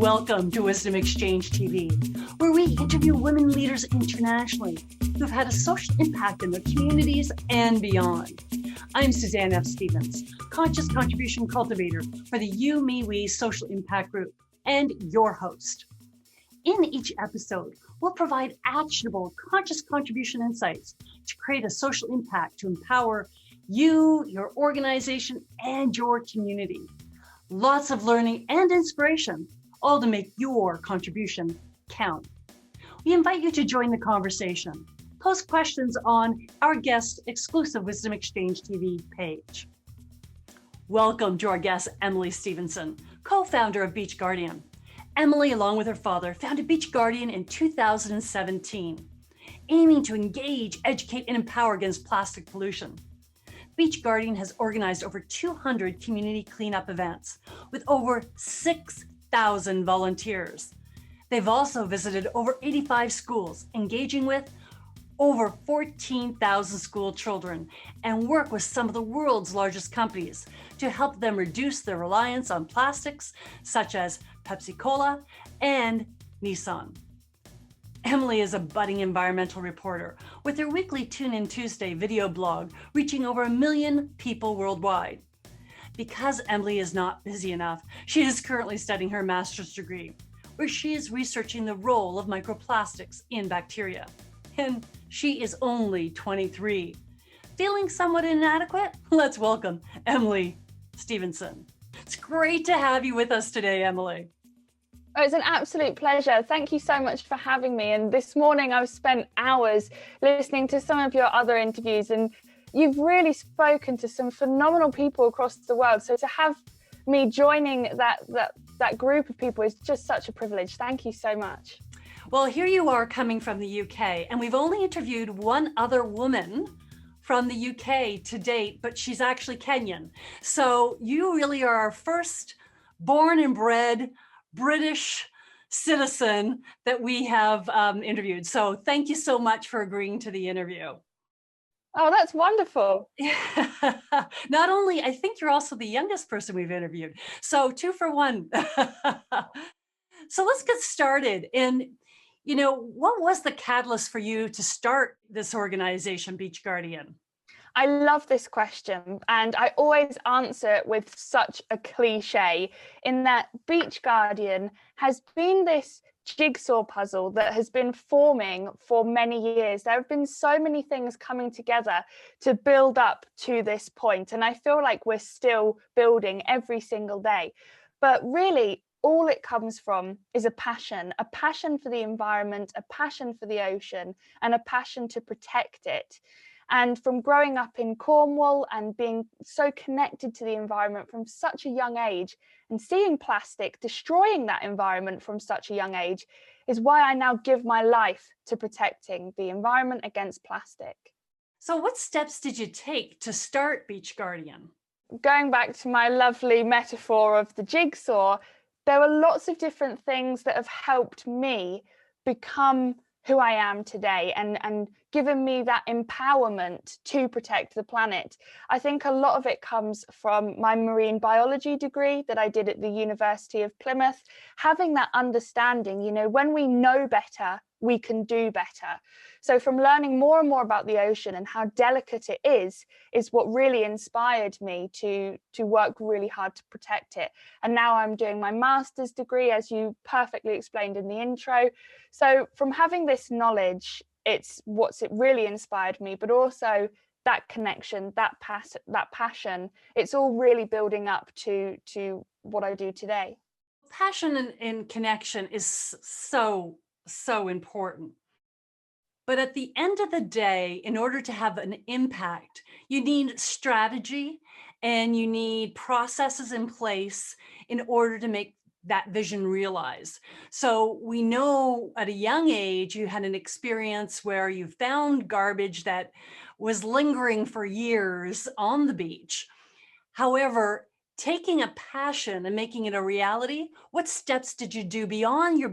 Welcome to Wisdom Exchange TV, where we interview women leaders internationally who've had a social impact in their communities and beyond. I'm Suzanne F. Stevenson, Conscious Contribution Cultivator for the YouMeWe Social Impact Group, and your host. In each episode, we'll provide actionable conscious contribution insights to create a social impact to empower you, your organization, and your community. Lots of learning and inspiration, all to make your contribution count. We invite you to join the conversation. Post questions on our guest's exclusive Wisdom Exchange TV page. Welcome to our guest, Emily Stevenson, co-founder of Beach Guardian. Emily, along with her father, founded Beach Guardian in 2017, aiming to engage, educate, and empower against plastic pollution. Beach Guardian has organized over 200 community cleanup events with over 6,000 volunteers. They've also visited over 85 schools, engaging with over 14,000 school children, and work with some of the world's largest companies to help them reduce their reliance on plastics, such as Pepsi Cola and Nissan. Emily is a budding environmental reporter with her weekly Tune In Tuesday video blog reaching over 1 million people worldwide. Because Emily is not busy enough, she is currently studying her master's degree, where she is researching the role of microplastics in bacteria. And she is only 23. Feeling somewhat inadequate? Let's welcome Emily Stevenson. It's great to have you with us today, Emily. Oh, it's an absolute pleasure. Thank you so much for having me. And this morning I've spent hours listening to some of your other interviews, and you've really spoken to some phenomenal people across the world. So to have me joining that group of people is just such a privilege. Thank you so much. Well, here you are coming from the UK, and we've only interviewed one other woman from the UK to date, but she's actually Kenyan. So you really are our first born and bred British citizen that we have interviewed. So thank you so much for agreeing to the interview. Oh, that's wonderful. Not only, I think you're also the youngest person we've interviewed. So 2 for 1. So let's get started. And, you know, what was the catalyst for you to start this organization, Beach Guardian? I love this question, and I always answer it with such a cliche, in that Beach Guardian has been this jigsaw puzzle that has been forming for many years. There have been so many things coming together to build up to this point, and I feel like we're still building every single day. But really, all it comes from is a passion for the environment, a passion for the ocean, and a passion to protect it. And from growing up in Cornwall and being so connected to the environment from such a young age, and seeing plastic destroying that environment from such a young age, is why I now give my life to protecting the environment against plastic. So what steps did you take to start Beach Guardian? Going back to my lovely metaphor of the jigsaw, there were lots of different things that have helped me become who I am today and given me that empowerment to protect the planet. I think a lot of it comes from my marine biology degree that I did at the University of Plymouth, having that understanding, you know, when we know better, we can do better. So from learning more and more about the ocean and how delicate it is what really inspired me to work really hard to protect it. And now I'm doing my master's degree, as you perfectly explained in the intro. So from having this knowledge, it's what's it really inspired me, but also that connection, that passion, it's all really building up to what I do today. Passion and connection is so important. But at the end of the day, in order to have an impact, you need strategy and you need processes in place in order to make that vision realized. So we know at a young age, you had an experience where you found garbage that was lingering for years on the beach. However, taking a passion and making it a reality, what steps did you do beyond your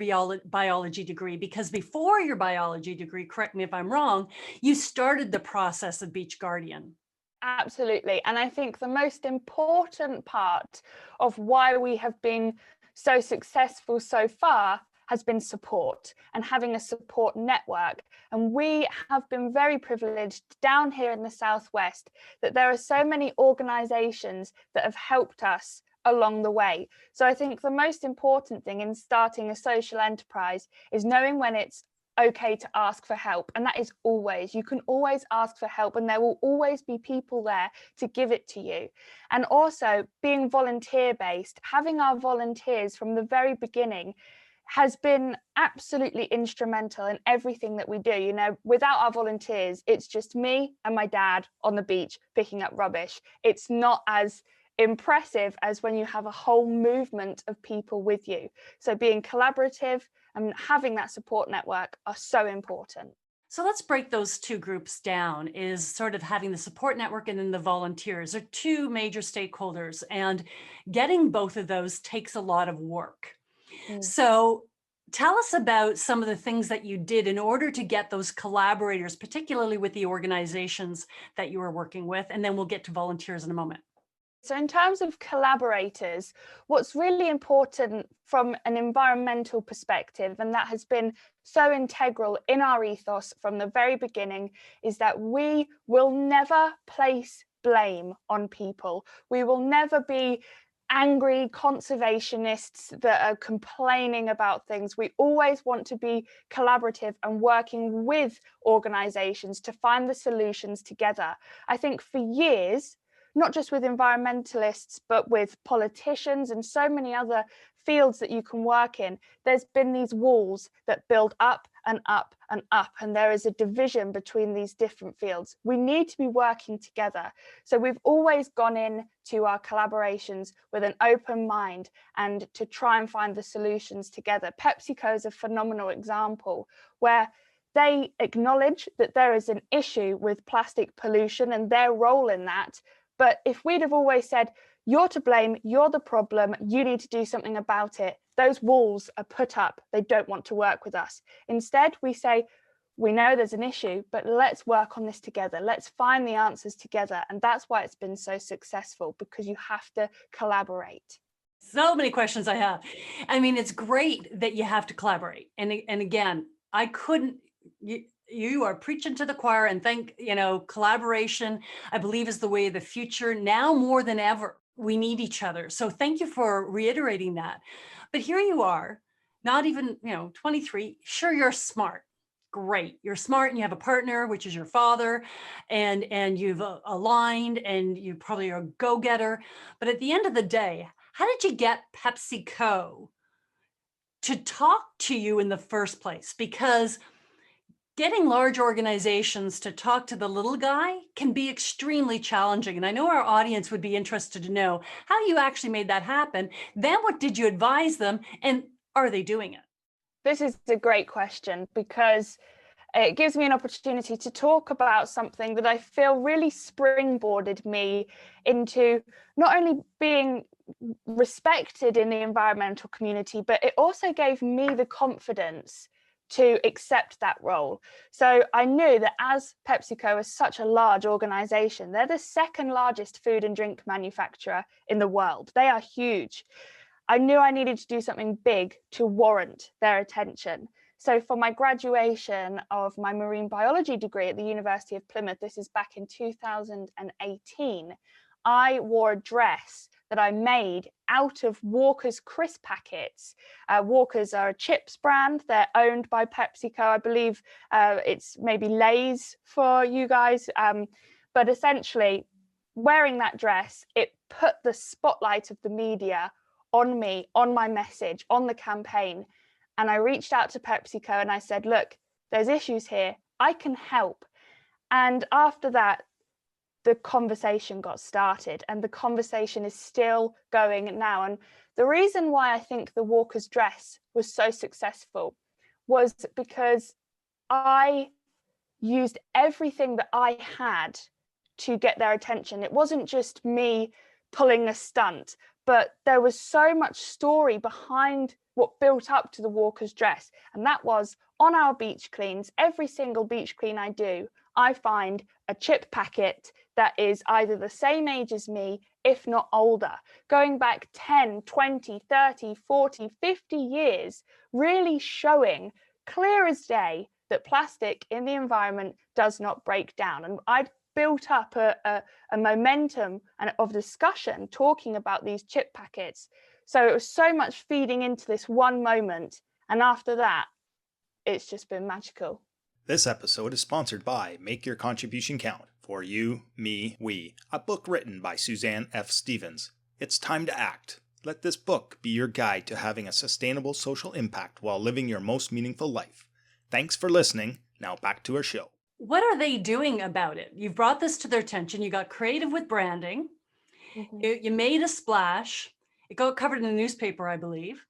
biology degree? Because before your biology degree, correct me if I'm wrong, you started the process of Beach Guardian. Absolutely. And I think the most important part of why we have been so successful so far has been support and having a support network. And we have been very privileged down here in the Southwest that there are so many organizations that have helped us along the way. So I think the most important thing in starting a social enterprise is knowing when it's okay to ask for help. And that is always, you can always ask for help, and there will always be people there to give it to you. And also being volunteer based, having our volunteers from the very beginning has been absolutely instrumental in everything that we do. You know, without our volunteers, it's just me and my dad on the beach picking up rubbish. It's not as impressive as when you have a whole movement of people with you. So being collaborative and having that support network are so important. So let's break those two groups down, is sort of having the support network and then the volunteers. They're two major stakeholders, and getting both of those takes a lot of work. So tell us about some of the things that you did in order to get those collaborators, particularly with the organizations that you were working with, and then we'll get to volunteers in a moment. So in terms of collaborators, what's really important from an environmental perspective, and that has been so integral in our ethos from the very beginning, is that we will never place blame on people. We will never be angry conservationists that are complaining about things. We always want to be collaborative and working with organizations to find the solutions together. I think for years, not just with environmentalists, but with politicians and so many other fields that you can work in, there's been these walls that build up and up and up, and there is a division between these different fields. We need to be working together. So we've always gone in to our collaborations with an open mind and to try and find the solutions together. PepsiCo is a phenomenal example where they acknowledge that there is an issue with plastic pollution and their role in that. But if we'd have always said, you're to blame, you're the problem, you need to do something about it, those walls are put up. They don't want to work with us. Instead, we say, we know there's an issue, but let's work on this together. Let's find the answers together. And that's why it's been so successful, because you have to collaborate. So many questions I have. I mean, it's great that you have to collaborate. And again, I couldn't, you are preaching to the choir, and collaboration, I believe, is the way of the future. Now more than ever, we need each other. So thank you for reiterating that. But here you are, not even, 23. Sure, you're smart. Great. You're smart and you have a partner, which is your father, and you've aligned, and you probably are a go-getter. But at the end of the day, how did you get PepsiCo to talk to you in the first place? Because getting large organizations to talk to the little guy can be extremely challenging. And I know our audience would be interested to know how you actually made that happen. Then what did you advise them, and are they doing it? This is a great question, because it gives me an opportunity to talk about something that I feel really springboarded me into not only being respected in the environmental community, but it also gave me the confidence to accept that role. So I knew that as PepsiCo is such a large organization, they're the second largest food and drink manufacturer in the world. They are huge. I knew I needed to do something big to warrant their attention. So for my graduation of my marine biology degree at the University of Plymouth, this is back in 2018, I wore a dress that I made out of Walker's crisp packets. Walker's are a chips brand. They're owned by PepsiCo. I believe it's maybe Lay's for you guys. But essentially, wearing that dress, it put the spotlight of the media on me, on my message, on the campaign. And I reached out to PepsiCo and I said, look, there's issues here. I can help. And after that, the conversation got started, and the conversation is still going now. And the reason why I think the Walker's dress was so successful was because I used everything that I had to get their attention. It wasn't just me pulling a stunt, but there was so much story behind what built up to the Walker's dress. And that was on our beach cleans. Every single beach clean I do, I find a chip packet that is either the same age as me, if not older, going back 10, 20, 30, 40, 50 years, really showing clear as day that plastic in the environment does not break down. And I'd built up a momentum of discussion talking about these chip packets. So it was so much feeding into this one moment. And after that, it's just been magical. This episode is sponsored by Make Your Contribution Count for You, Me, We, a book written by Suzanne F. Stevens. It's time to act. Let this book be your guide to having a sustainable social impact while living your most meaningful life. Thanks for listening. Now back to our show. What are they doing about it? You've brought this to their attention. You got creative with branding. You made a splash. It got covered in the newspaper, I believe.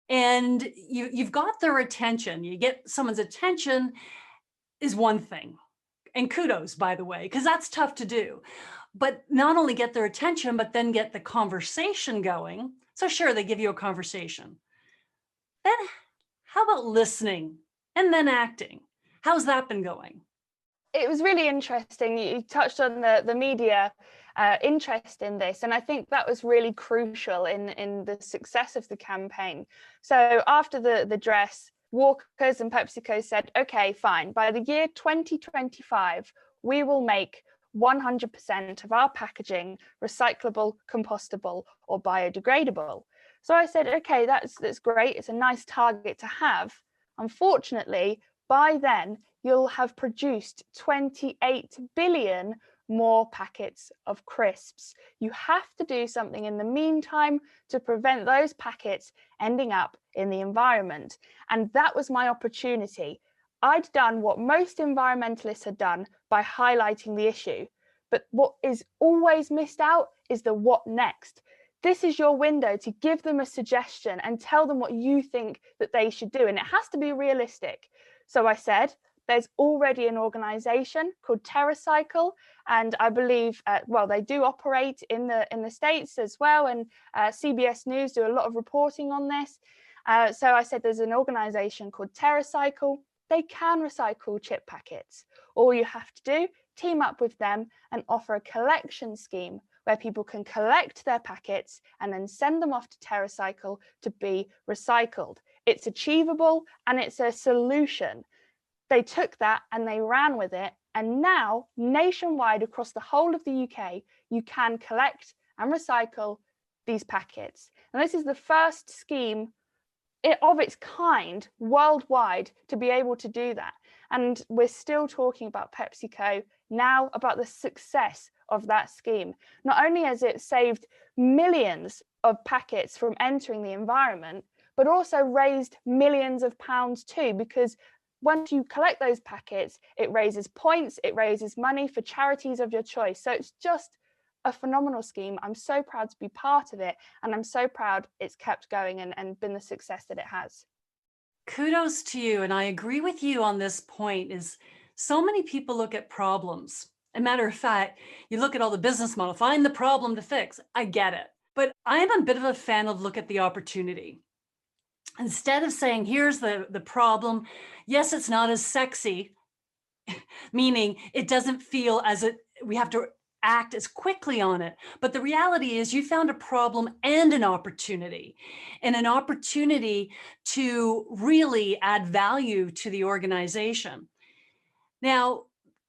And you've got their attention. You get someone's attention is one thing. And kudos, by the way, because that's tough to do. But not only get their attention, but then get the conversation going. So sure, they give you a conversation. Then how about listening and then acting? How's that been going? It was really interesting. You touched on the media interest in this, and I think that was really crucial in the success of the campaign. So after the dress, Walkers and PepsiCo said, okay, fine, by the year 2025, we will make 100% of our packaging recyclable, compostable, or biodegradable. So I said, okay, that's great. It's a nice target to have. Unfortunately, by then, you'll have produced 28 billion more packets of crisps. You have to do something in the meantime to prevent those packets ending up in the environment. And that was my opportunity. I'd done what most environmentalists had done by highlighting the issue. But what is always missed out is the what next. This is your window to give them a suggestion and tell them what you think that they should do. And it has to be realistic. So I said, there's already an organization called TerraCycle, and I believe, they do operate in the States as well, and CBS News do a lot of reporting on this. So I said there's an organization called TerraCycle. They can recycle chip packets. All you have to do, team up with them and offer a collection scheme where people can collect their packets and then send them off to TerraCycle to be recycled. It's achievable and it's a solution. They took that and they ran with it. And now, nationwide across the whole of the UK, you can collect and recycle these packets. And this is the first scheme of its kind worldwide to be able to do that. And we're still talking about PepsiCo now, about the success of that scheme. Not only has it saved millions of packets from entering the environment, but also raised millions of pounds too, because once you collect those packets, it raises points, it raises money for charities of your choice. So it's just a phenomenal scheme. I'm so proud to be part of it, and I'm so proud it's kept going and been the success that it has. Kudos to you. And I agree with you on this point is so many people look at problems. As a matter of fact, you look at all the business model, find the problem to fix. I get it. But I'm a bit of a fan of look at the opportunity. Instead of saying, here's the problem, yes, it's not as sexy, meaning it doesn't feel we have to act as quickly on it. But the reality is you found a problem and an opportunity to really add value to the organization. Now,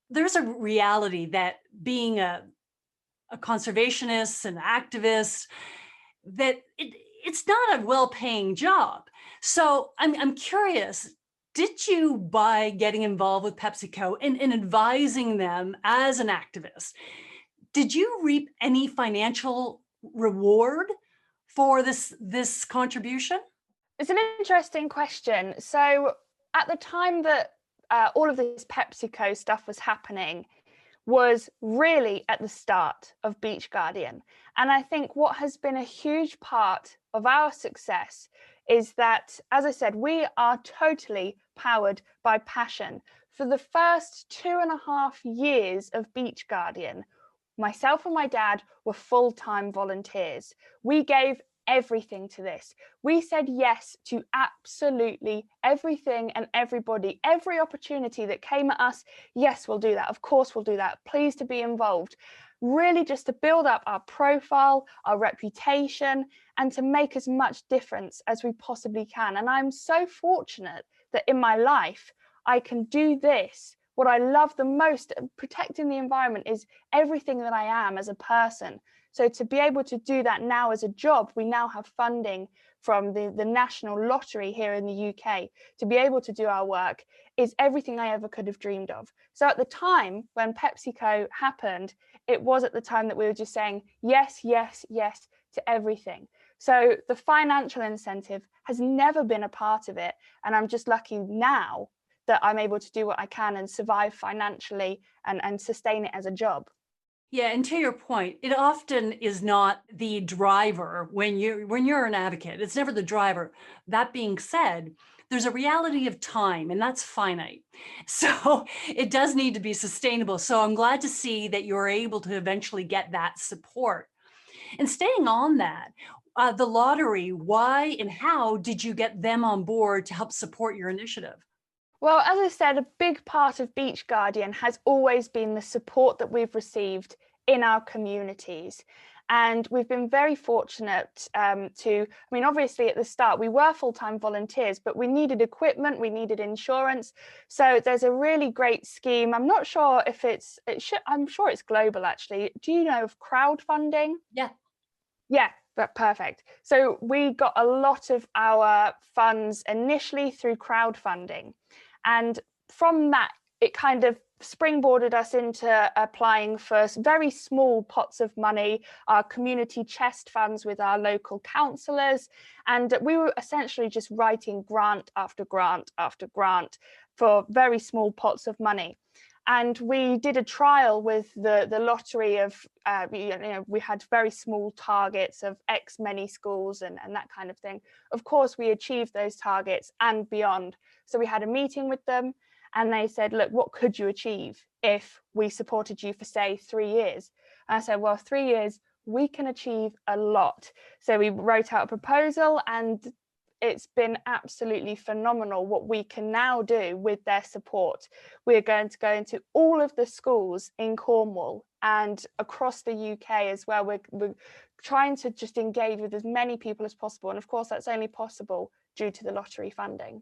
there's a reality that being a conservationist, an activist, that it's not a well-paying job. So I'm curious, did you, by getting involved with PepsiCo and advising them as an activist, did you reap any financial reward for this contribution? It's an interesting question. So at the time that all of this PepsiCo stuff was happening, was really at the start of Beach Guardian. And I think what has been a huge part of our success is that, as I said, we are totally powered by passion. For the first 2.5 years of Beach Guardian, myself and my dad were full-time volunteers. We gave everything to this. We said yes to absolutely everything and everybody, every opportunity that came at us. Yes, we'll do that. Of course, we'll do that. Pleased to be involved. really just to build up our profile, our reputation, and to make as much difference as we possibly can. And I'm so fortunate that in my life, I can do this. What I love the most, protecting the environment, is everything that I am as a person. So to be able to do that now as a job, we now have funding from the national lottery here in the UK to be able to do our work, is everything I ever could have dreamed of. So at the time when PepsiCo happened, it was at the time that we were just saying yes, yes, yes to everything. So the financial incentive has never been a part of it. And I'm just lucky now that I'm able to do what I can and survive financially and sustain it as a job. Yeah, and to your point, it often is not the driver when you're an advocate. It's never the driver. That being said, there's a reality of time, and that's finite. So it does need to be sustainable. So I'm glad to see that you're able to eventually get that support. And staying on that, the lottery, why and how did you get them on board to help support your initiative? Well, as I said, a big part of Beach Guardian has always been the support that we've received in our communities. And we've been very fortunate obviously at the start, we were full-time volunteers, but we needed equipment, we needed insurance. So there's a really great scheme. I'm not sure if I'm sure it's global actually. Do you know of crowdfunding? Yeah. Yeah, but perfect. So we got a lot of our funds initially through crowdfunding. And from that, it kind of springboarded us into applying for very small pots of money, our community chest funds with our local councillors. And we were essentially just writing grant after grant after grant for very small pots of money. And we did a trial with the lottery of, we had very small targets of X many schools and that kind of thing. Of course, we achieved those targets and beyond. So we had a meeting with them and they said, look, what could you achieve if we supported you for, say, 3 years? And I said, well, 3 years, we can achieve a lot. So we wrote out a proposal and it's been absolutely phenomenal what we can now do with their support. We're going to go into all of the schools in Cornwall and across the UK as well. We're trying to just engage with as many people as possible. And of course, that's only possible due to the lottery funding.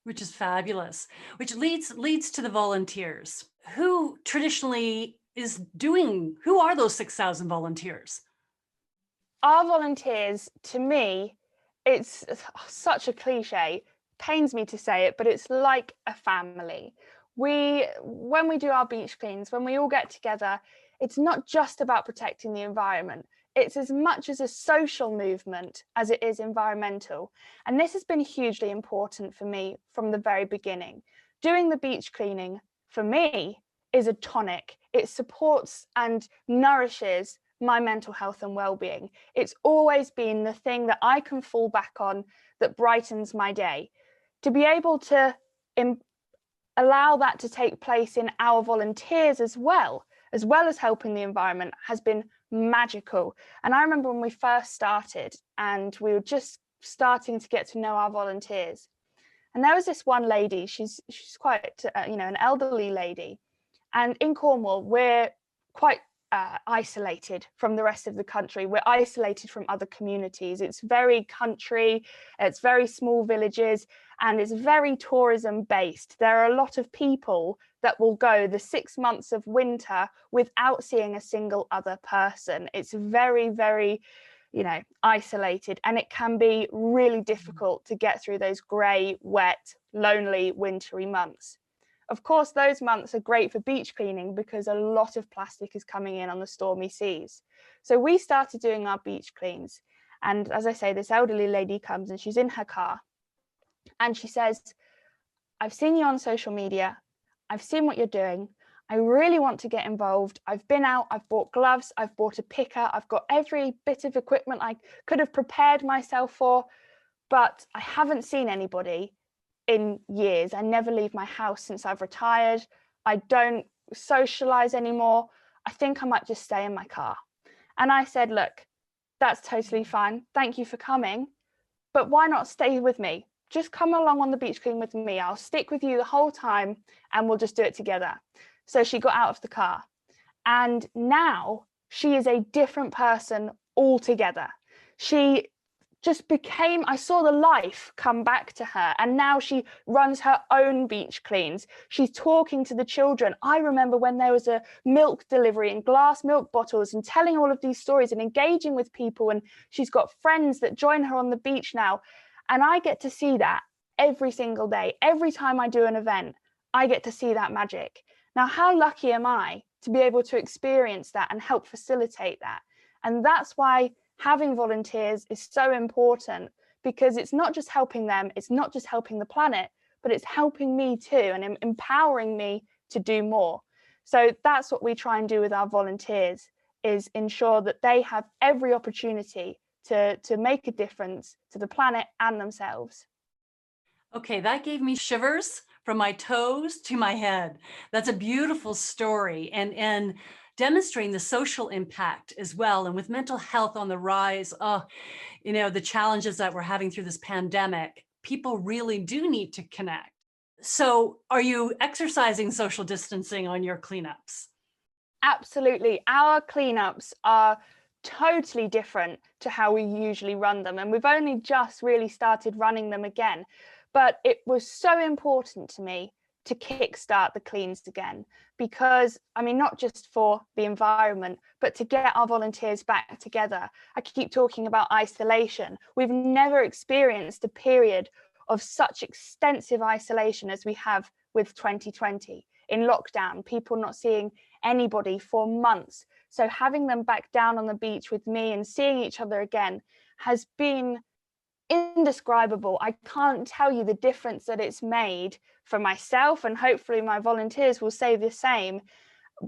Which is fabulous, which leads to the volunteers. Who traditionally who are those 6,000 volunteers? Our volunteers, to me, it's such a cliche, pains me to say it, but it's like a family. When we do our beach cleans, when we all get together, it's not just about protecting the environment. It's as much as a social movement as it is environmental. And this has been hugely important for me from the very beginning. Doing the beach cleaning, for me, is a tonic. It supports and nourishes my mental health and well-being. It's always been the thing that I can fall back on that brightens my day. To be able to allow that to take place in our volunteers as well as helping the environment, has been magical. And I remember when we first started and we were just starting to get to know our volunteers, and there was this one lady, she's quite an elderly lady, and in Cornwall we're quite isolated from the rest of the country. We're isolated from other communities. It's very country, it's very small villages, and it's very tourism based. There are a lot of people that will go the 6 months of winter without seeing a single other person. It's very, very, isolated, and it can be really difficult to get through those grey, wet, lonely, wintry months. Of course, those months are great for beach cleaning because a lot of plastic is coming in on the stormy seas. So we started doing our beach cleans. And as I say, this elderly lady comes and she's in her car and she says, I've seen you on social media. I've seen what you're doing. I really want to get involved. I've been out, I've bought gloves, I've bought a picker, I've got every bit of equipment I could have prepared myself for, but I haven't seen anybody in years. I never leave my house since I've retired. I don't socialize anymore. I think I might just stay in my car. And I said, look, that's totally fine. Thank you for coming, but why not stay with me? Just come along on the beach clean with me. I'll stick with you the whole time and we'll just do it together. So she got out of the car. And now she is a different person altogether. She just became, I saw the life come back to her, and now she runs her own beach cleans. She's talking to the children. I remember when there was a milk delivery in glass milk bottles, and telling all of these stories and engaging with people, and she's got friends that join her on the beach now. And I get to see that every single day. Every time I do an event, I get to see that magic. Now, how lucky am I to be able to experience that and help facilitate that? And that's why having volunteers is so important, because it's not just helping them, it's not just helping the planet, but it's helping me too, and empowering me to do more. So that's what we try and do with our volunteers, is ensure that they have every opportunity to make a difference to the planet and themselves. Okay, that gave me shivers from my toes to my head. That's a beautiful story, and demonstrating the social impact as well. And with mental health on the rise, the challenges that we're having through this pandemic, people really do need to connect. So are you exercising social distancing on your cleanups? Absolutely. Our cleanups are totally different to how we usually run them, and we've only just really started running them again. But it was so important to me to kickstart the cleans again, because, I mean, not just for the environment, but to get our volunteers back together. I keep talking about isolation. We've never experienced a period of such extensive isolation as we have with 2020. In lockdown, people not seeing anybody for months. So having them back down on the beach with me and seeing each other again has been indescribable. I can't tell you the difference that it's made for myself, and hopefully my volunteers will say the same.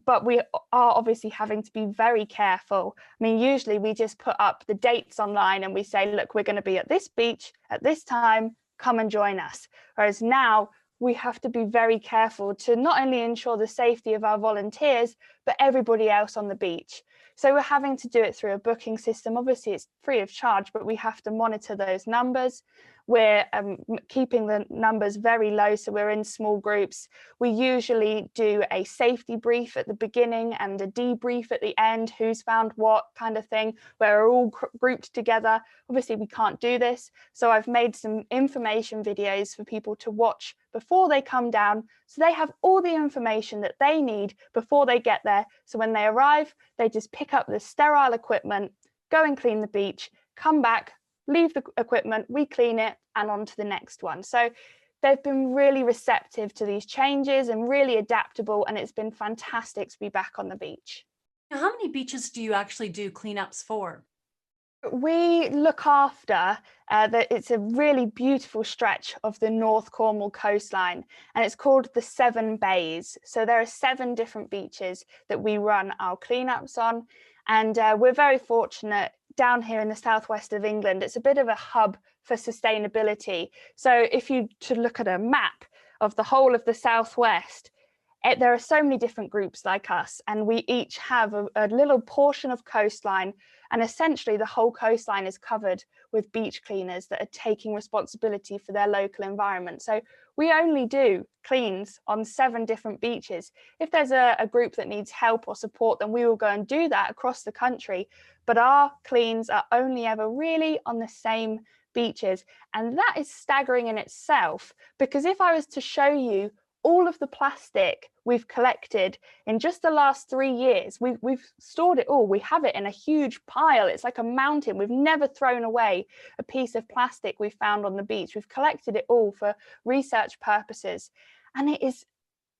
But we are obviously having to be very careful. I mean, usually we just put up the dates online and we say, look, we're going to be at this beach at this time, come and join us. Whereas now we have to be very careful to not only ensure the safety of our volunteers, but everybody else on the beach. So we're having to do it through a booking system. Obviously, it's free of charge, but we have to monitor those numbers. We're keeping the numbers very low, so we're in small groups. We usually do a safety brief at the beginning and a debrief at the end, who's found what kind of thing, where we're all grouped together. Obviously, we can't do this, so I've made some information videos for people to watch before they come down, so they have all the information that they need before they get there. So when they arrive, they just pick up the sterile equipment, go and clean the beach, come back, leave the equipment, we clean it, and on to the next one. So they've been really receptive to these changes and really adaptable, and it's been fantastic to be back on the beach. Now, how many beaches do you actually do cleanups for? We look after it's a really beautiful stretch of the North Cornwall coastline, and it's called the Seven Bays. So there are 7 different beaches that we run our cleanups on, and we're very fortunate down here in the southwest of England. It's a bit of a hub for sustainability. So if you to look at a map of the whole of the southwest, there are so many different groups like us, and we each have a little portion of coastline, and essentially the whole coastline is covered with beach cleaners that are taking responsibility for their local environment. So we only do cleans on 7 different beaches. If there's a group that needs help or support, then we will go and do that across the country. But our cleans are only ever really on the same beaches. And that is staggering in itself, because if I was to show you all of the plastic we've collected in just the last 3 years, we've stored it all. We have it in a huge pile. It's like a mountain. We've never thrown away a piece of plastic we found on the beach. We've collected it all for research purposes. And it is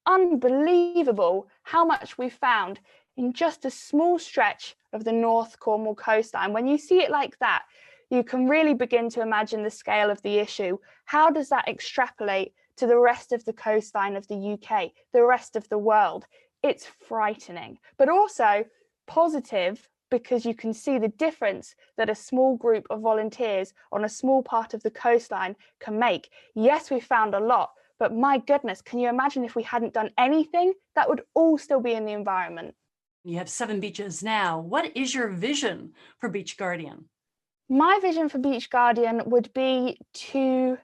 unbelievable how much we've found in just a small stretch of the North Cornwall coastline. When you see it like that, you can really begin to imagine the scale of the issue. How does that extrapolate to the rest of the coastline of the UK, the rest of the world? It's frightening, but also positive, because you can see the difference that a small group of volunteers on a small part of the coastline can make. Yes, we found a lot, but my goodness, can you imagine if we hadn't done anything? That would all still be in the environment. You have 7 beaches now. What is your vision for Beach Guardian? My vision for Beach Guardian would be to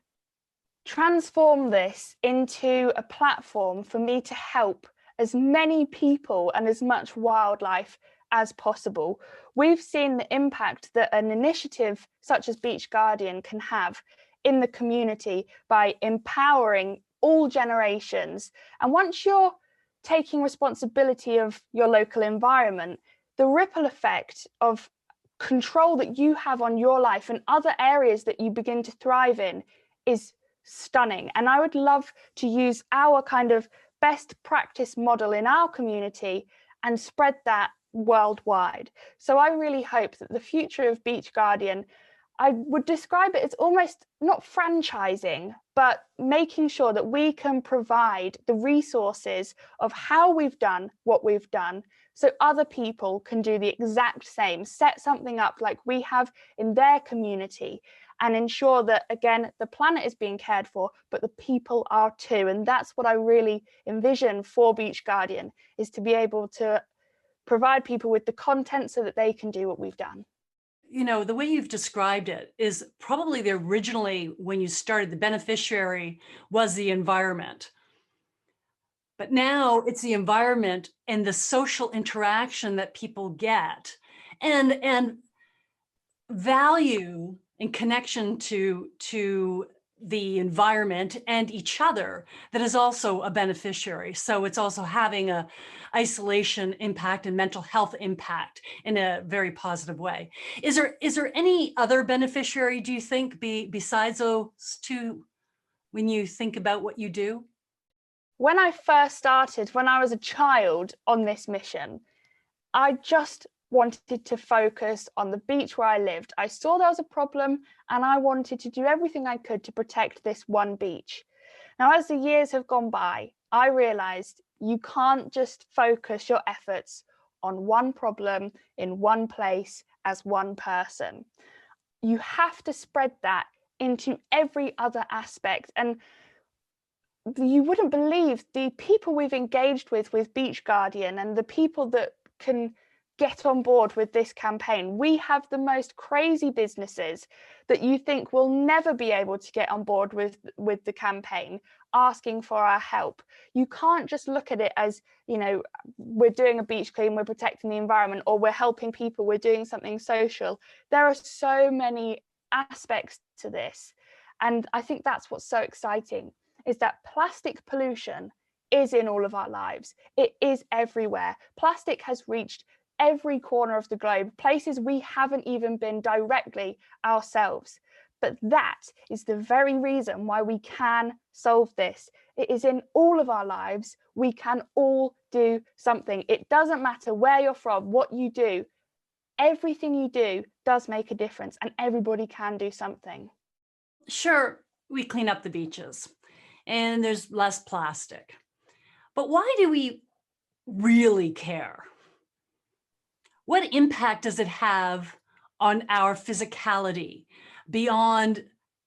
transform this into a platform for me to help as many people and as much wildlife as possible. We've seen the impact that an initiative such as Beach Guardian can have in the community by empowering all generations. And once you're taking responsibility of your local environment, the ripple effect of control that you have on your life and other areas that you begin to thrive in is stunning. And I would love to use our kind of best practice model in our community and spread that worldwide. So I really hope that the future of Beach Guardian, I would describe it as almost not franchising, but making sure that we can provide the resources of how we've done what we've done so other people can do the exact same, set something up like we have in their community, and ensure that, again, the planet is being cared for, but the people are too. And that's what I really envision for Beach Guardian, is to be able to provide people with the content so that they can do what we've done. You know, the way you've described it is probably originally when you started, the beneficiary was the environment. But now it's the environment and the social interaction that people get and value and connection to the environment and each other that is also a beneficiary. So it's also having a isolation impact and mental health impact in a very positive way. Is there any other beneficiary, do you think, besides those two, when you think about what you do? When I first started, when I was a child on this mission, I just wanted to focus on the beach where I lived. I saw there was a problem and I wanted to do everything I could to protect this one beach. Now, as the years have gone by, I realized you can't just focus your efforts on one problem in one place as one person. You have to spread that into every other aspect. And you wouldn't believe the people we've engaged with Beach Guardian and the people that can get on board with this campaign. We have the most crazy businesses that you think will never be able to get on board with the campaign, asking for our help. You can't just look at it as, you know, we're doing a beach clean, we're protecting the environment, or we're helping people, we're doing something social. There are so many aspects to this. And I think that's what's so exciting, is that plastic pollution is in all of our lives. It is everywhere. Plastic has reached every corner of the globe, places we haven't even been directly ourselves. But that is the very reason why we can solve this. It is in all of our lives. We can all do something. It doesn't matter where you're from, what you do. Everything you do does make a difference, and everybody can do something. Sure, we clean up the beaches and there's less plastic. But why do we really care? What impact does it have on our physicality beyond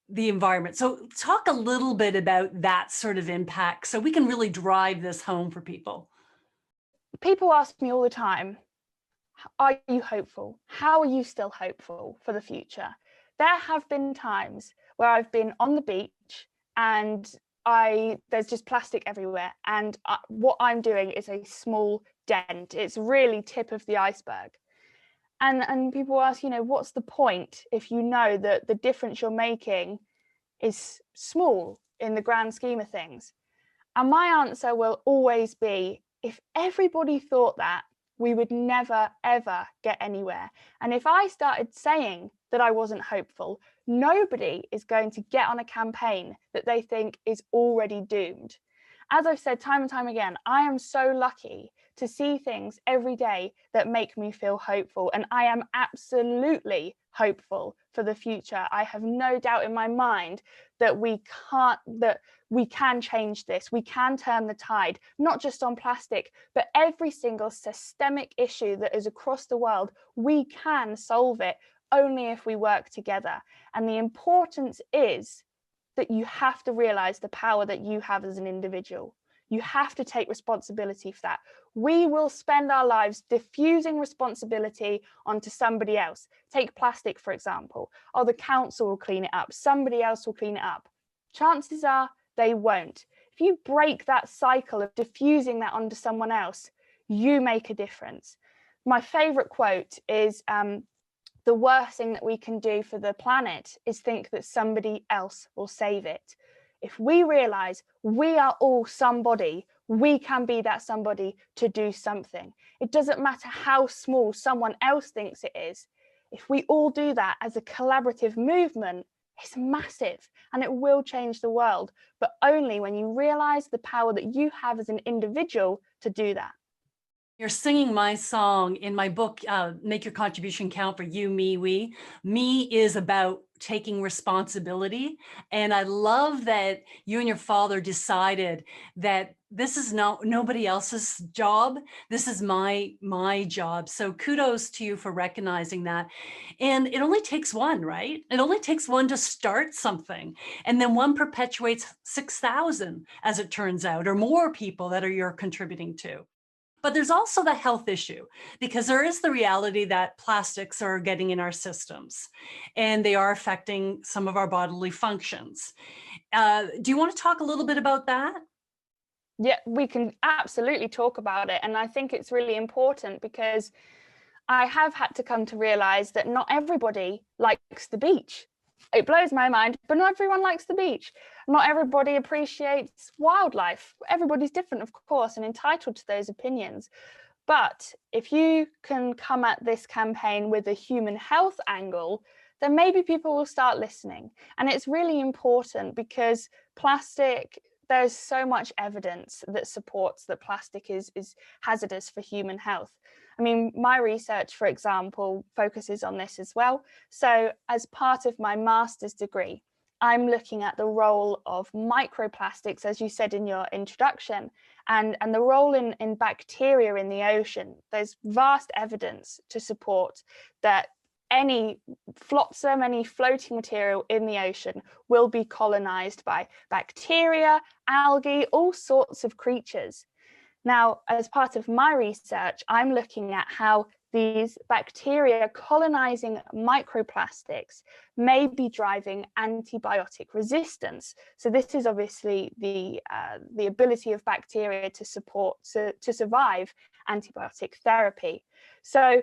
the environment? So talk a little bit about that sort of impact so we can really drive this home for people. People ask me all the time, are you hopeful? How are you still hopeful for the future? There have been times where I've been on the beach and there's just plastic everywhere, and what I'm doing is a small dent. It's really tip of the iceberg. And people ask, you know, what's the point if you know that the difference you're making is small in the grand scheme of things? And my answer will always be, if everybody thought that, we would never, ever get anywhere. And if I started saying that I wasn't hopeful, nobody is going to get on a campaign that they think is already doomed. As I've said time and time again, I am so lucky to see things every day that make me feel hopeful. And I am absolutely hopeful for the future. I have no doubt in my mind that we can change this. We can turn the tide, not just on plastic, but every single systemic issue that is across the world. We can solve it only if we work together. And the importance is that you have to realize the power that you have as an individual. You have to take responsibility for that. We will spend our lives diffusing responsibility onto somebody else. Take plastic, for example. Oh, the council will clean it up. Somebody else will clean it up. Chances are they won't. If you break that cycle of diffusing that onto someone else, you make a difference. my favorite quote is, the worst thing that we can do for the planet is think that somebody else will save it. If we realize we are all somebody, we can be that somebody to do something. It doesn't matter how small someone else thinks it is. If we all do that as a collaborative movement, it's massive and it will change the world, but only when you realize the power that you have as an individual to do that. You're singing my song in my book, Make Your Contribution Count for You, Me, We. Me is about taking responsibility. And I love that you and your father decided that this is nobody else's job. This is my job. So kudos to you for recognizing that. And it only takes one, right? It only takes one to start something. And then one perpetuates 6,000, as it turns out, or more people that you're contributing to. But there's also the health issue, because there is the reality that plastics are getting in our systems and they are affecting some of our bodily functions. Do you want to talk a little bit about that? Yeah, we can absolutely talk about it. And I think it's really important because I have had to come to realize that not everybody likes the beach. It blows my mind, but not everyone likes the beach. Not everybody appreciates wildlife. Everybody's different, of course, and entitled to those opinions. But if you can come at this campaign with a human health angle, then maybe people will start listening. And it's really important because plastic, there's so much evidence that supports that plastic is hazardous for human health. I mean, my research, for example, focuses on this as well. So as part of my master's degree, I'm looking at the role of microplastics, as you said in your introduction, and the role in bacteria in the ocean. There's vast evidence to support that any flotsam, any floating material in the ocean will be colonized by bacteria, algae, all sorts of creatures. Now, as part of my research, I'm looking at how these bacteria colonizing microplastics may be driving antibiotic resistance. So this is obviously the ability of bacteria to survive antibiotic therapy. So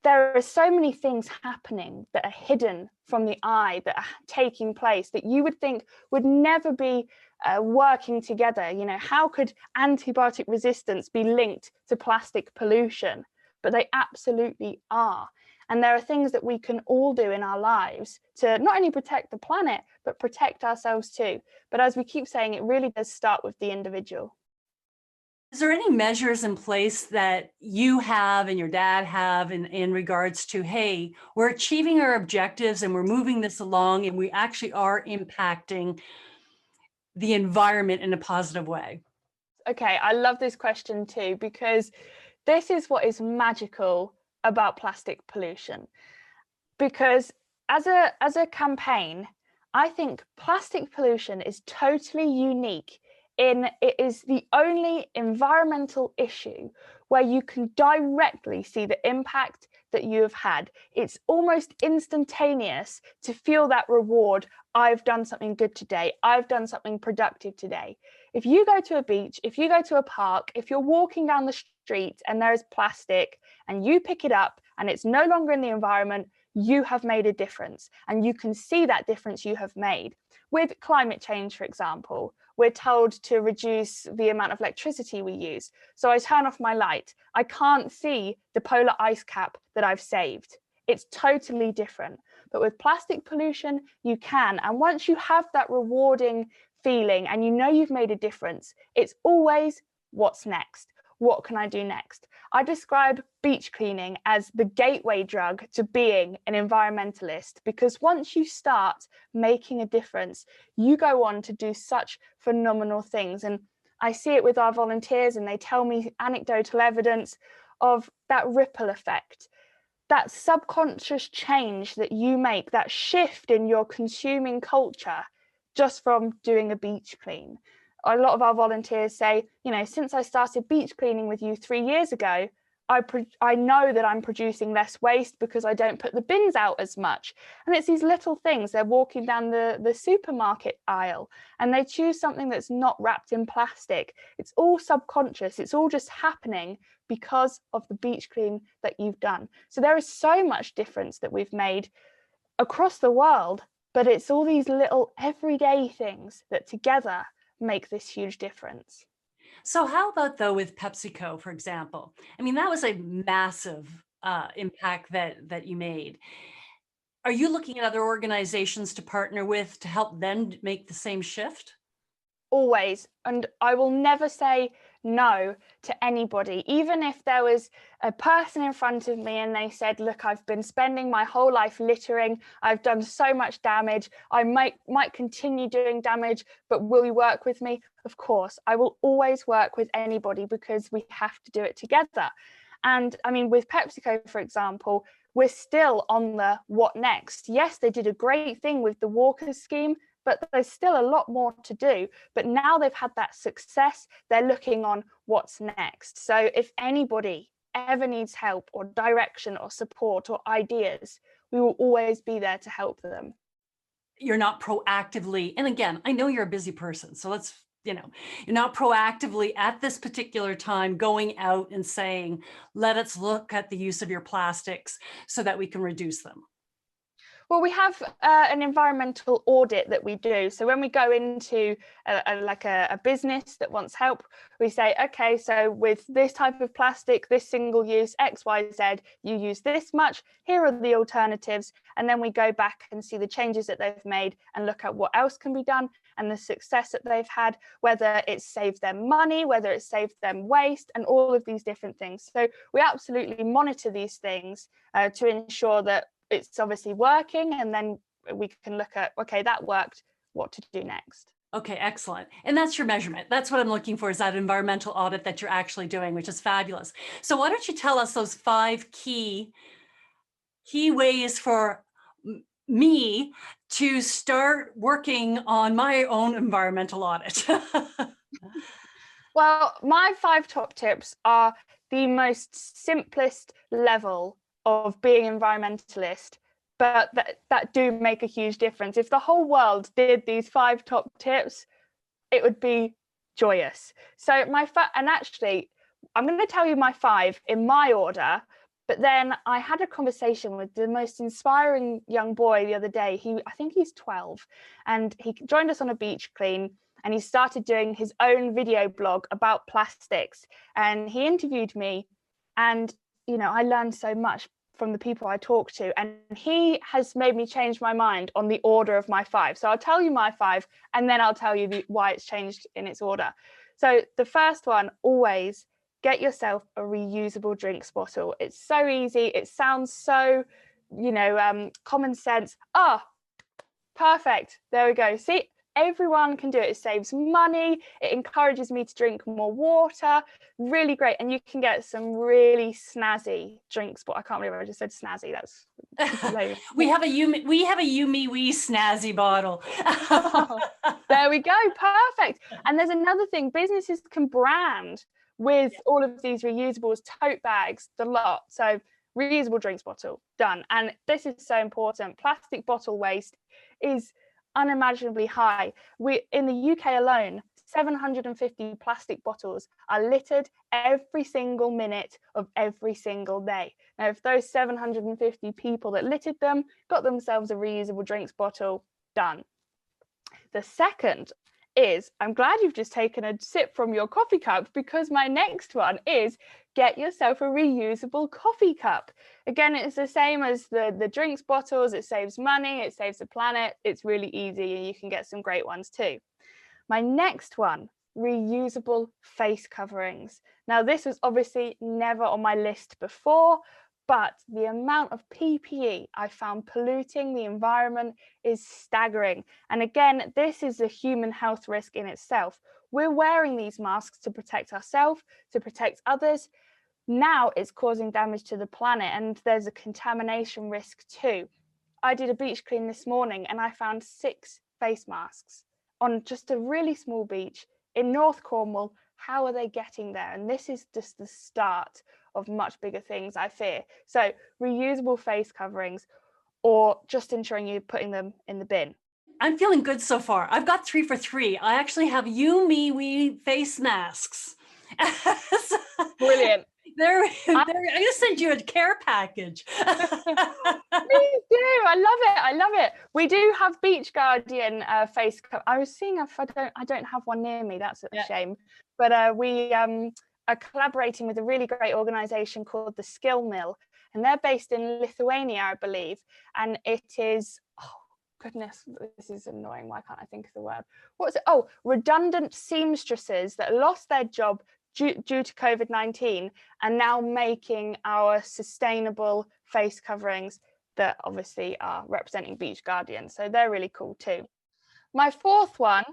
there are so many things happening that are hidden from the eye, that are taking place, that you would think would never be working together. You know, how could antibiotic resistance be linked to plastic pollution? But they absolutely are. And there are things that we can all do in our lives to not only protect the planet, but protect ourselves too. But as we keep saying, it really does start with the individual. Is there any measures in place that you have and your dad have in regards to, hey, we're achieving our objectives and we're moving this along and we actually are impacting the environment in a positive way? Okay, I love this question too, because this is what is magical about plastic pollution. Because as a campaign, I think plastic pollution is totally unique in it is the only environmental issue where you can directly see the impact that you have had. It's almost instantaneous to feel that reward. I've done something good today. I've done something productive today. If you go to a beach, if you go to a park, if you're walking down the street and there's plastic and you pick it up and it's no longer in the environment, you have made a difference, and you can see that difference you have made. With climate change, for example, we're told to reduce the amount of electricity we use. So I turn off my light. I can't see the polar ice cap that I've saved. It's totally different. But with plastic pollution, you can. And once you have that rewarding feeling and you know you've made a difference, it's always what's next? What can I do next? I describe beach cleaning as the gateway drug to being an environmentalist, because once you start making a difference, you go on to do such phenomenal things. And I see it with our volunteers, and they tell me anecdotal evidence of that ripple effect, that subconscious change that you make, that shift in your consuming culture just from doing a beach clean. A lot of our volunteers say, you know, since I started beach cleaning with you 3 years ago, I know that I'm producing less waste because I don't put the bins out as much. And it's these little things. They're walking down the supermarket aisle and they choose something that's not wrapped in plastic. It's all subconscious. It's all just happening because of the beach clean that you've done. So there is so much difference that we've made across the world, but it's all these little everyday things that together make this huge difference. So how about though with PepsiCo, for example? I mean, that was a massive impact that you made. Are you looking at other organizations to partner with to help them make the same shift? Always. And I will never say no to anybody, even if there was a person in front of me and they said, look, I've been spending my whole life littering, I've done so much damage, I might continue doing damage, but will you work with me? Of course, I will always work with anybody because we have to do it together. And I mean, with PepsiCo, for example, we're still on the what next. Yes, they did a great thing with the Walkers scheme, but there's still a lot more to do. But now they've had that success, they're looking on what's next. So if anybody ever needs help or direction or support or ideas, we will always be there to help them. You're not proactively, and again, I know you're a busy person, so let's, you're not proactively at this particular time going out and saying, let us look at the use of your plastics so that we can reduce them. Well, we have an environmental audit that we do. So when we go into a business that wants help, we say, okay, so with this type of plastic, this single use X, Y, Z, you use this much, here are the alternatives. And then we go back and see the changes that they've made and look at what else can be done and the success that they've had, whether it's saved them money, whether it's saved them waste, and all of these different things. So we absolutely monitor these things to ensure that it's obviously working, and then we can look at, okay, that worked, what to do next. Okay, excellent. And that's your measurement. That's what I'm looking for, is that environmental audit that you're actually doing, which is fabulous. So why don't you tell us those 5 key ways for me to start working on my own environmental audit? Well, my 5 top tips are the most simplest level of being environmentalist, but that do make a huge difference. If the whole world did these 5 top tips, it would be joyous. So and actually, I'm going to tell you my 5 in my order, but then I had a conversation with the most inspiring young boy the other day. I think he's 12, and he joined us on a beach clean, and he started doing his own video blog about plastics, and he interviewed me, and I learned so much from the people I talk to, and he has made me change my mind on the order of my 5. So I'll tell you my 5, and then I'll tell you why it's changed in its order. So the first one, always get yourself a reusable drinks bottle. It's so easy. It sounds so, common sense. Perfect. There we go. See, everyone can do it. It saves money. It encourages me to drink more water. Really great. And you can get some really snazzy drinks. But I can't believe I just said snazzy. That's we have a YouMeWe snazzy bottle. There we go. Perfect. And there's another thing. Businesses can brand with all of these reusables, tote bags, the lot. So reusable drinks bottle, done. And this is so important. Plastic bottle waste is unimaginably high. In the UK alone, 750 plastic bottles are littered every single minute of every single day. Now, if those 750 people that littered them got themselves a reusable drinks bottle, done. The second is, I'm glad you've just taken a sip from your coffee cup, because my next one is get yourself a reusable coffee cup. Again, it's the same as the drinks bottles. It saves money, it saves the planet. It's really easy, and you can get some great ones too. My next one, reusable face coverings. Now, this was obviously never on my list before, but the amount of PPE I found polluting the environment is staggering. And again, this is a human health risk in itself. We're wearing these masks to protect ourselves, to protect others. Now it's causing damage to the planet, and there's a contamination risk too. I did a beach clean this morning and I found 6 face masks on just a really small beach in North Cornwall, how are they getting there? And this is just the start of much bigger things, I fear. So reusable face coverings, or just ensuring you're putting them in the bin. I'm feeling good so far. I've got 3 for 3. I actually have YouMeWe face masks. Brilliant. I'm gonna send you a care package. Please do. I love it. I love it. We do have Beach Guardian face cover. I was seeing if I don't have one near me. That's a shame. But we are collaborating with a really great organization called the Skill Mill, and they're based in Lithuania, I believe. And it is, oh goodness, this is annoying. Why can't I think of the word? What's it? Oh, redundant seamstresses that lost their job due to COVID-19 and now making our sustainable face coverings that obviously are representing Beach Guardian. So they're really cool too. My fourth one,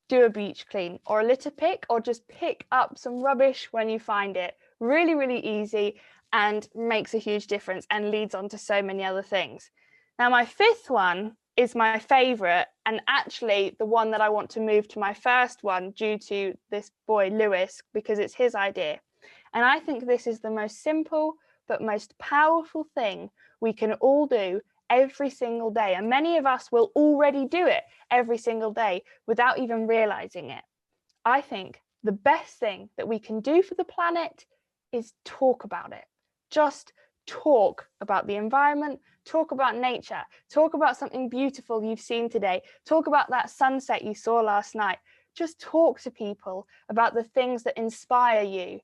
do a beach clean or a litter pick, or just pick up some rubbish when you find it. Really, really easy and makes a huge difference and leads on to so many other things. Now, my fifth one is my favorite, and actually the one that I want to move to my first one due to this boy Lewis, because it's his idea. And I think this is the most simple but most powerful thing we can all do every single day. And many of us will already do it every single day without even realizing it. I think the best thing that we can do for the planet is talk about it. Just talk about the environment, talk about nature, talk about something beautiful you've seen today, talk about that sunset you saw last night. Just talk to people about the things that inspire you,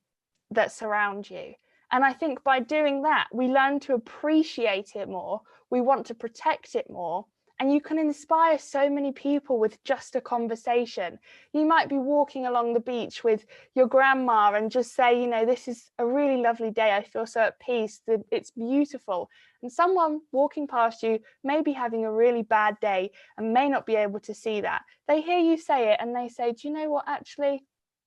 that surround you. And I think by doing that, we learn to appreciate it more. We want to protect it more. And you can inspire so many people with just a conversation. You might be walking along the beach with your grandma and just say, you know, this is a really lovely day. I feel so at peace. It's beautiful. And someone walking past you may be having a really bad day and may not be able to see that. They hear you say it and they say, do you know what, actually,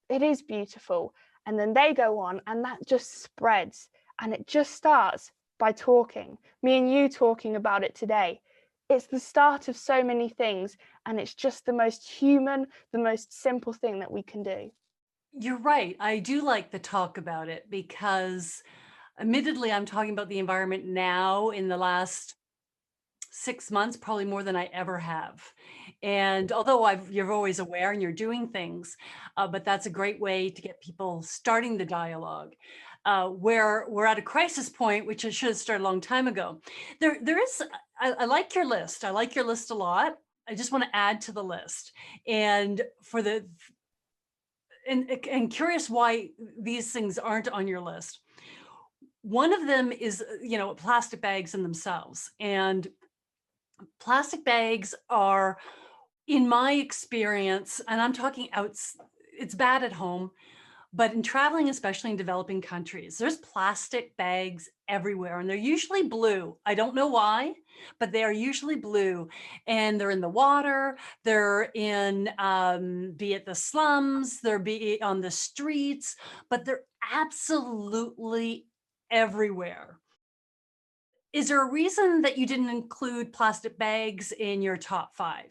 it is beautiful. And then they go on and that just spreads. And it just starts by talking, me and you talking about it today. It's the start of so many things, and it's just the most human, the most simple thing that we can do. You're right. I do like the talk about it because admittedly, I'm talking about the environment now in the last 6 months, probably more than I ever have. And although you're always aware and you're doing things, but that's a great way to get people starting the dialogue. Where we're at a crisis point, which I should have started a long time ago. There is, I like your list. I like your list a lot. I just want to add to the list. And and curious why these things aren't on your list. One of them is, you know, plastic bags in themselves. And plastic bags are, in my experience, and I'm talking it's bad at home, but in traveling, especially in developing countries, there's plastic bags everywhere, and they're usually blue. I don't know why, but they are usually blue, and they're in the water. They're in, be it the slums, be it on the streets, but they're absolutely everywhere. Is there a reason that you didn't include plastic bags in your top 5?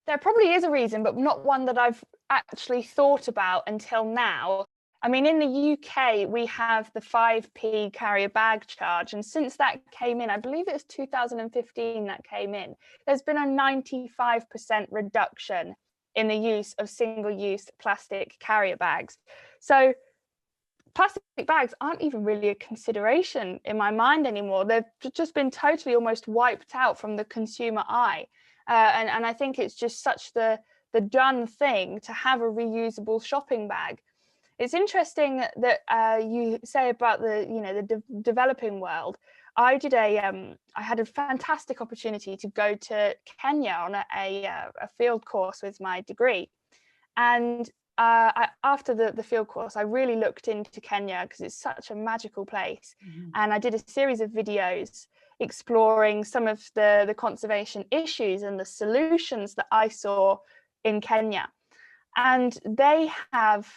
There probably is a reason, but not one that I've actually thought about until now. I mean, in the UK, we have the 5p carrier bag charge. And since that came in, I believe it was 2015 that came in, there's been a 95% reduction in the use of single-use plastic carrier bags. So plastic bags aren't even really a consideration in my mind anymore. They've just been totally almost wiped out from the consumer eye. And I think it's just such the done thing to have a reusable shopping bag. It's interesting that you say about the developing world. I had a fantastic opportunity to go to Kenya on a field course with my degree, and after the field course, I really looked into Kenya because it's such a magical place. Mm-hmm. And I did a series of videos exploring some of the conservation issues and the solutions that I saw in Kenya. And they have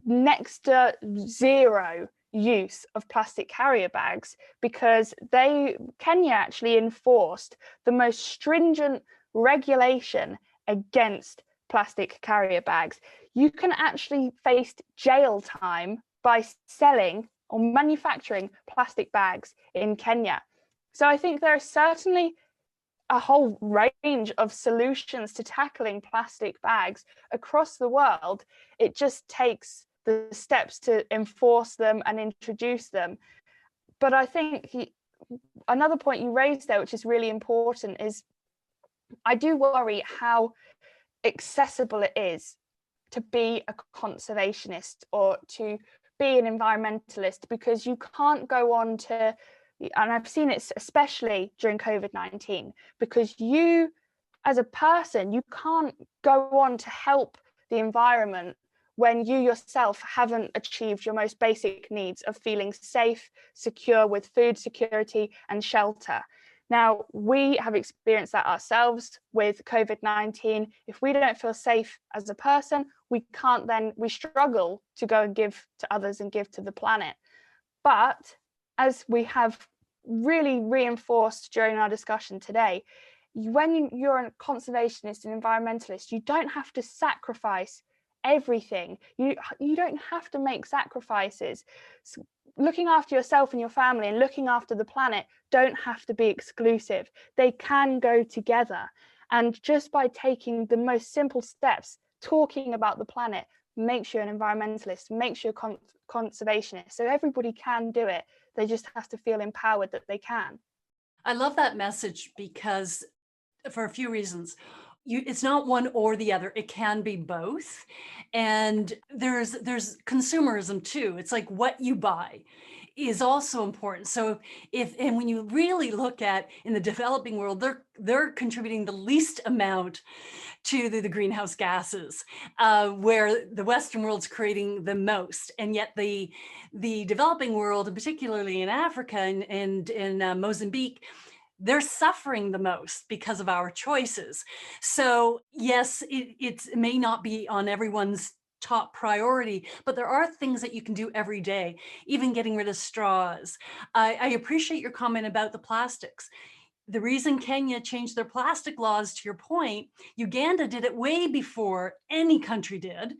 next to zero use of plastic carrier bags because Kenya actually enforced the most stringent regulation against plastic carrier bags, you can actually face jail time by selling or manufacturing plastic bags in Kenya. So I think there are certainly a whole range of solutions to tackling plastic bags across the world. It just takes the steps to enforce them and introduce them. But I think another point you raised there, which is really important, is I do worry how accessible it is to be a conservationist or to be an environmentalist, because you can't go on to, and I've seen it especially during COVID-19, because you as a person, you can't go on to help the environment when you yourself haven't achieved your most basic needs of feeling safe, secure, with food security and shelter. Now, we have experienced that ourselves with COVID-19. If we don't feel safe as a person, we struggle to go and give to others and give to the planet. But as we have really reinforced during our discussion today, when you're a conservationist and environmentalist, you don't have to sacrifice everything. You don't have to make sacrifices. So looking after yourself and your family and looking after the planet don't have to be exclusive. They can go together. And just by taking the most simple steps, talking about the planet, makes you an environmentalist, makes you a conservationist. So everybody can do it. They just have to feel empowered that they can. I love that message because for a few reasons. It's not one or the other. It can be both. And there's consumerism too. It's like what you buy is also important. So and when you really look at in the developing world, they're contributing the least amount to the greenhouse gases, where the Western world's creating the most. And yet the developing world, and particularly in Africa and in Mozambique, they're suffering the most because of our choices. So yes, it may not be on everyone's top priority, but there are things that you can do every day, even getting rid of straws. I appreciate your comment about the plastics. The reason Kenya changed their plastic laws, to your point, Uganda did it way before any country did.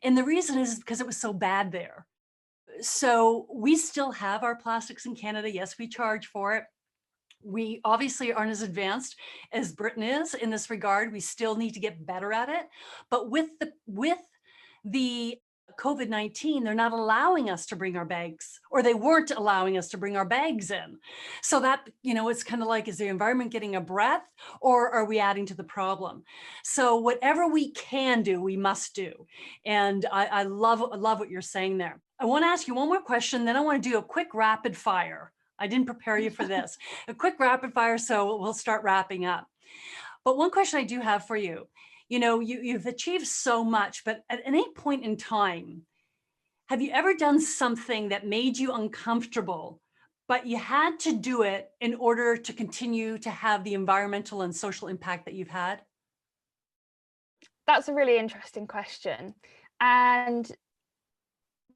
And the reason is because it was so bad there. So we still have our plastics in Canada. Yes, we charge for it. We obviously aren't as advanced as Britain is in this regard. We still need to get better at it. But with the COVID-19, they're not allowing us to bring our bags, or they weren't allowing us to bring our bags in. So that, it's kind of like, is the environment getting a breath, or are we adding to the problem? So whatever we can do, we must do. And I love what you're saying there. I want to ask you one more question, then I want to do a quick rapid fire. I didn't prepare you for this. A quick rapid fire, so we'll start wrapping up. But one question I do have for you, you've achieved so much, but at any point in time, have you ever done something that made you uncomfortable, but you had to do it in order to continue to have the environmental and social impact that you've had? That's a really interesting question. And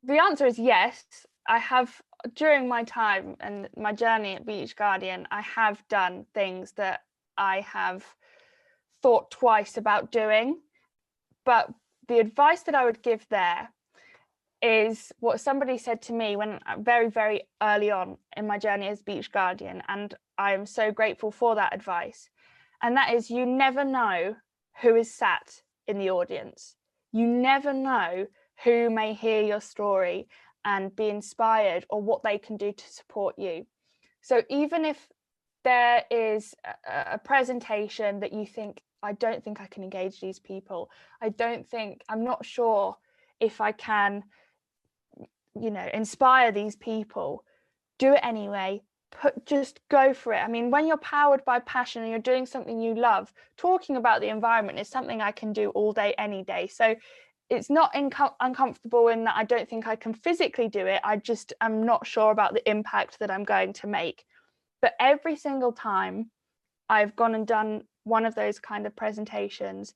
the answer is yes. I have, during my time and my journey at Beach Guardian, I have done things that I have thought twice about doing. But the advice that I would give there is what somebody said to me when very, very early on in my journey as Beach Guardian. And I am so grateful for that advice. And that is, you never know who is sat in the audience. You never know who may hear your story and be inspired, or what they can do to support you. So even if there is a presentation that you think, I don't think I can engage these people, I'm not sure if I can, inspire these people, do it anyway. Just go for it. I mean, when you're powered by passion and you're doing something you love, talking about the environment is something I can do all day, any day. So it's not uncomfortable in that I don't think I can physically do it. I'm not sure about the impact that I'm going to make. But every single time I've gone and done one of those kind of presentations,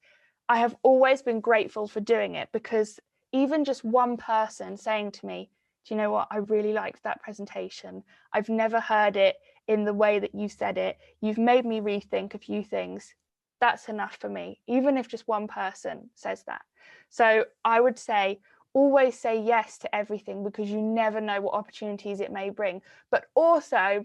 I have always been grateful for doing it, because even just one person saying to me, do you know what, I really liked that presentation. I've never heard it in the way that you said it. You've made me rethink a few things. that's enough for me, even if just one person says that. So I would say, always say yes to everything, because you never know what opportunities it may bring. But also,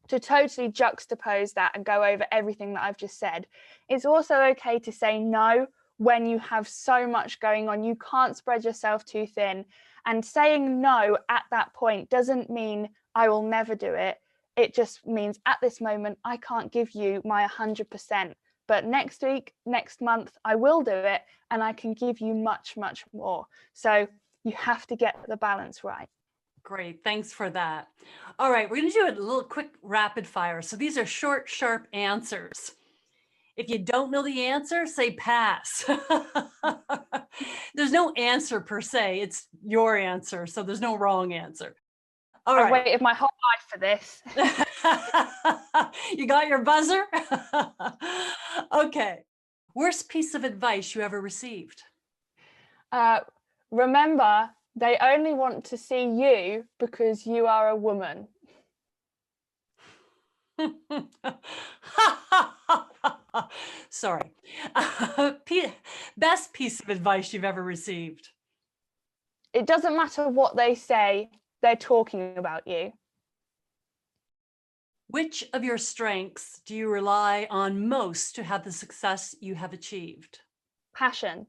to totally juxtapose that and go over everything that I've just said, it's also okay to say no when you have so much going on. You can't spread yourself too thin. And saying no at that point doesn't mean I will never do it. It just means at this moment, I can't give you my 100%. But next week, next month, I will do it, and I can give you much, much more. So you have to get the balance right. Great, thanks for that. All right, we're going to do a little quick rapid fire. So these are short, sharp answers. If you don't know the answer, say pass. There's no answer per se, it's your answer, so there's no wrong answer. All right. I waited my whole life for this. You got your buzzer? Okay. Worst piece of advice you ever received? Remember, they only want to see you because you are a woman. Sorry. Best piece of advice you've ever received? It doesn't matter what they say, they're talking about you. Which of your strengths do you rely on most to have the success you have achieved? Passion.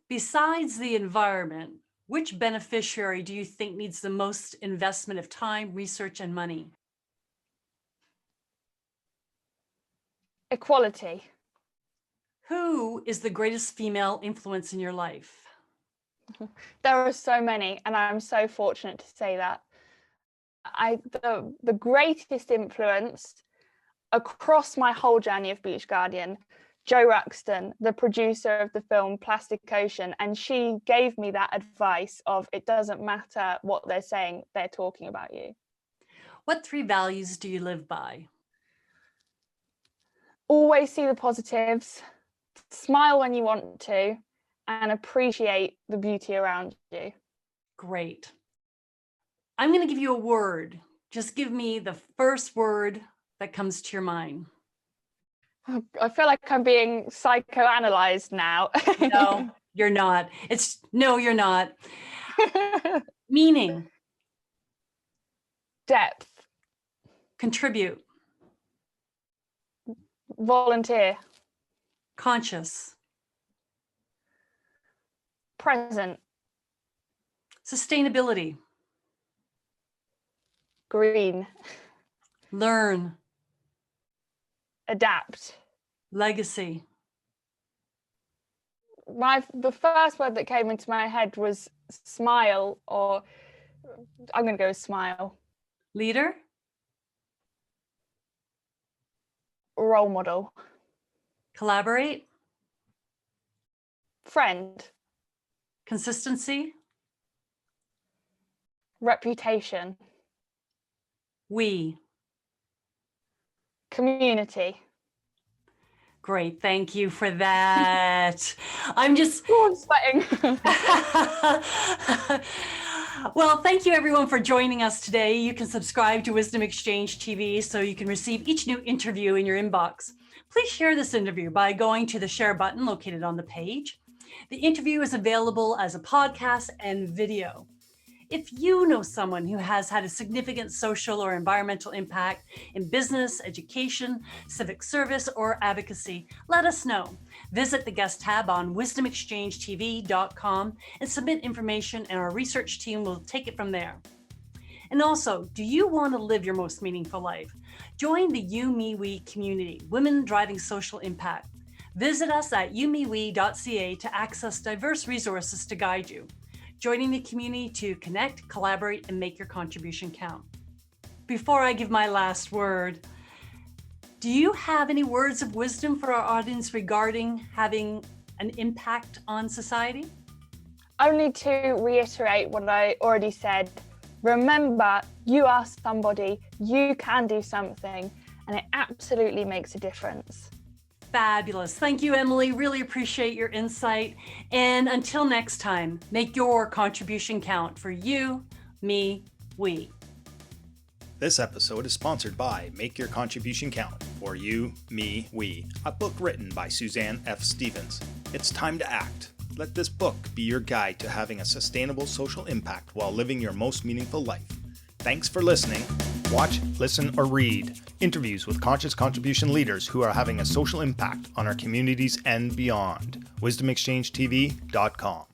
Besides the environment, which beneficiary do you think needs the most investment of time, research, and money? Equality. Who is the greatest female influence in your life? There are so many, and I'm so fortunate to say that. The greatest influence across my whole journey of Beach Guardian, Jo Ruxton, the producer of the film Plastic Ocean, and she gave me that advice of it doesn't matter what they're saying, they're talking about you. What 3 values do you live by? Always see the positives, smile when you want to, and appreciate the beauty around you. Great. I'm going to give you a word. Just give me the first word that comes to your mind. I feel like I'm being psychoanalyzed now. No, you're not. No, you're not. Meaning. Depth. Contribute. Volunteer. Conscious. Present. Sustainability. Green. Learn. Adapt. Legacy. The first word that came into my head was smile, or I'm going to go with smile. Leader. Role model. Collaborate. Friend. Consistency. Reputation. We. Community. Great, thank you for that. I'm sweating. Well, thank you everyone for joining us today. You can subscribe to Wisdom Exchange TV so you can receive each new interview in your inbox. Please share this interview by going to the share button located on the page. The interview is available as a podcast and video. If you know someone who has had a significant social or environmental impact in business, education, civic service, or advocacy, let us know. Visit the guest tab on wisdomexchangetv.com and submit information, and our research team will take it from there. And also, do you want to live your most meaningful life? Join the YouMeWe community, Women Driving Social Impact. Visit us at youmewe.ca to access diverse resources to guide you. Joining the community to connect, collaborate, and make your contribution count. Before I give my last word, do you have any words of wisdom for our audience regarding having an impact on society? Only to reiterate what I already said. Remember, you are somebody, you can do something, and it absolutely makes a difference. Fabulous. Thank you, Emily. Really appreciate your insight. And until next time, make your contribution count for you, me, we. This episode is sponsored by Make Your Contribution Count, for You, Me, We, a book written by Suzanne F. Stevens. It's time to act. Let this book be your guide to having a sustainable social impact while living your most meaningful life. Thanks for listening. Watch, listen, or read interviews with conscious contribution leaders who are having a social impact on our communities and beyond. WisdomExchangeTV.com